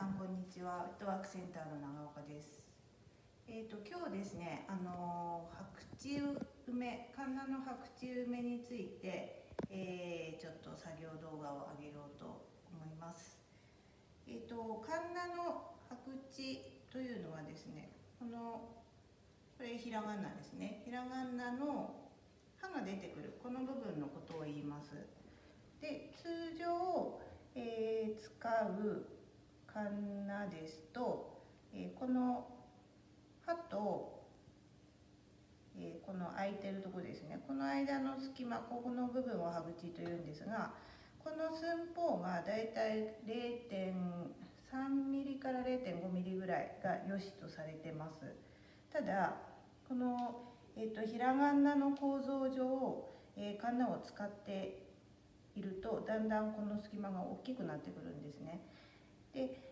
さんこんにちは。ウッドワークセンターの長岡です。今日ですね、白地梅、カンナの白地梅について、ちょっと作業動画を上げようと思います。カンナの白地というのはですね、これひらがなですね。ひらがなの歯が出てくるこの部分のことを言います。で、通常、使うカンナですと、この歯と、この空いてるところですね、この間の隙間、ここの部分を歯口というんですが、この寸法がだいたい 0.3 ミリから 0.5 ミリぐらいが良しとされてます。ただこの、ひらがなの構造上、カンナを使っているとだんだんこの隙間が大きくなってくるんですね。で、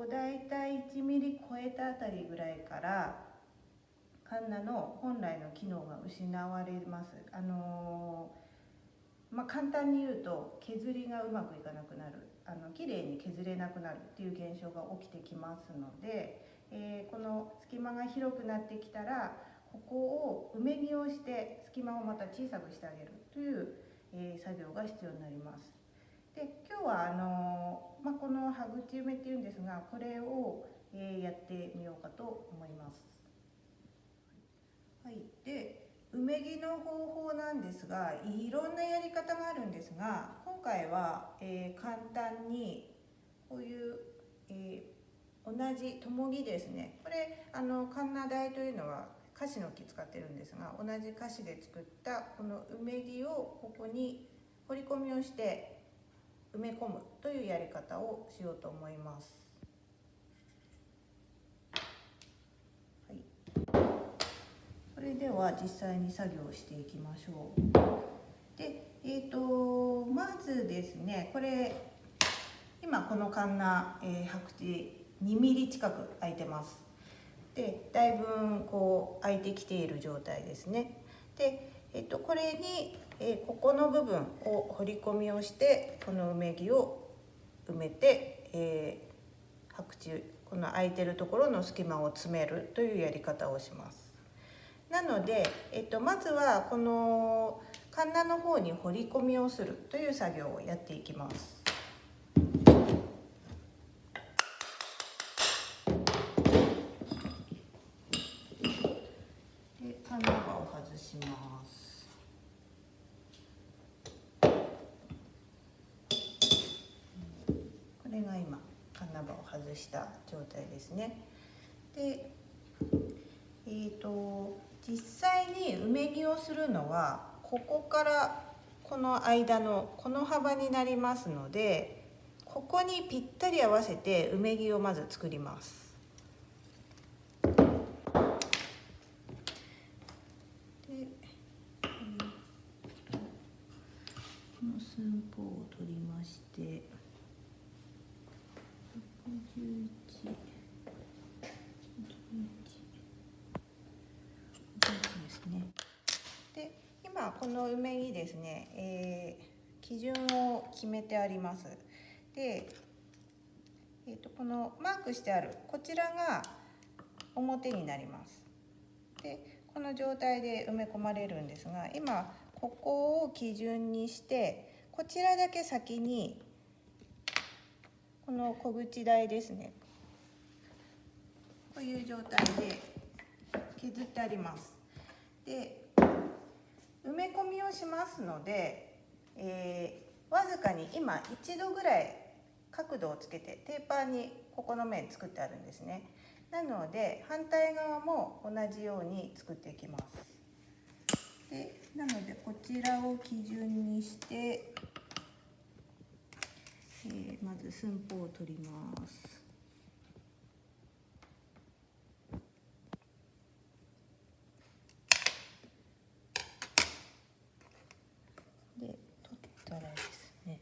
だいたい1ミリ超えたあたりぐらいからカンナの本来の機能が失われます。簡単に言うと削りがうまくいかなくなる、きれいに削れなくなるっていう現象が起きてきますので、この隙間が広くなってきたらここを埋め木をして隙間をまた小さくしてあげるという、作業が必要になります。で、今日はこの歯口埋めっていうんですが、これを、やってみようかと思います。はい、で埋め木の方法なんですが、いろんなやり方があるんですが、今回は、簡単にこういう、同じ共木ですね。これカンナ台というのはカシの木使ってるんですが、同じカシで作ったこの埋め木をここに彫り込みをして埋め込むというやり方をしようと思います。はい、それでは実際に作業していきましょう。で、まずですね、これ今このカンナ、白地2ミリ近く空いてます。で、だいぶこう空いてきている状態ですね。で、これに、ここの部分を彫り込みをしてこの埋め木を埋めて、白地この空いてるところの隙間を詰めるというやり方をします。なので、まずはこのカンナの方に彫り込みをするという作業をやっていきます。で、カンナ刃を外します。これが今カンナ刃を外した状態ですね。で、実際に埋め木をするのはここからこの間のこの幅になりますので、ここにぴったり合わせて埋め木をまず作ります。で、この寸法を取りまして、61ですね。で、今この埋め木ですね、基準を決めてあります。で、このマークしてあるこちらが表になります。で、この状態で埋め込まれるんですが、今ここを基準にしてこちらだけ先にこの小口台ですね、こういう状態で削ってあります。で、埋め込みをしますので、わずかに今1度ぐらい角度をつけてテーパーにここの面作ってあるんですね。なので反対側も同じように作っていきます。で、なのでこちらを基準にして、まず寸法を取ります。で、取ったらですね、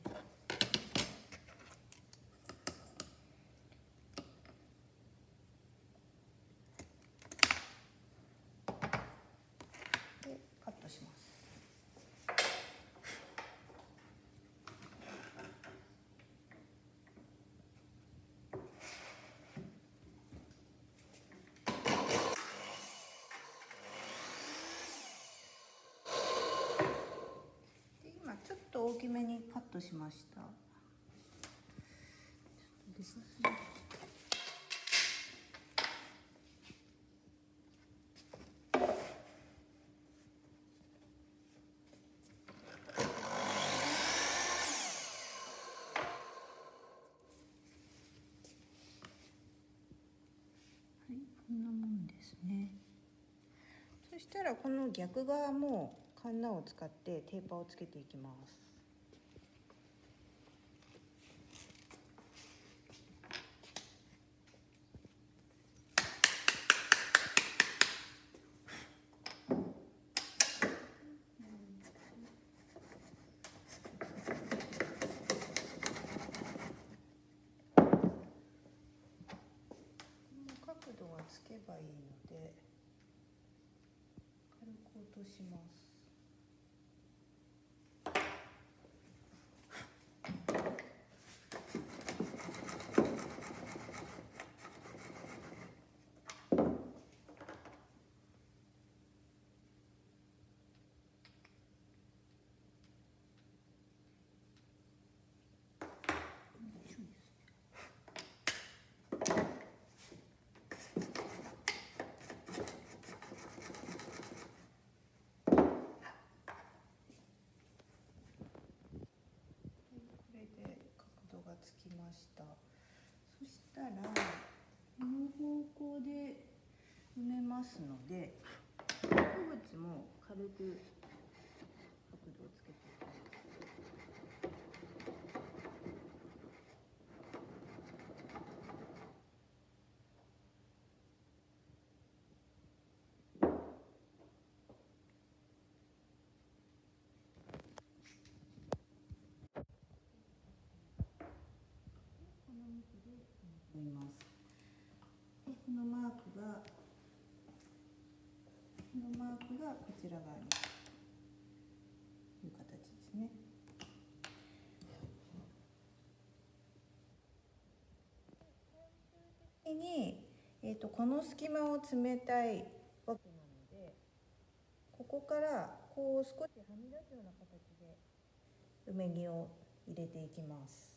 でカットします。と大きめにカットしました。こんなもんですね。そしたらこの逆側もカンナを使ってテーパーをつけていきます。角度がつけばいいので軽く落とします。つきました。そしたらこの方向で埋めますので、植物も軽く角度をつけていきます。この向きで埋めます。でこのマークがこちら側にという形ですね。最終的に、この隙間を詰めたいわけなので、ここからこう少しはみ出すような形で埋め木を入れていきます。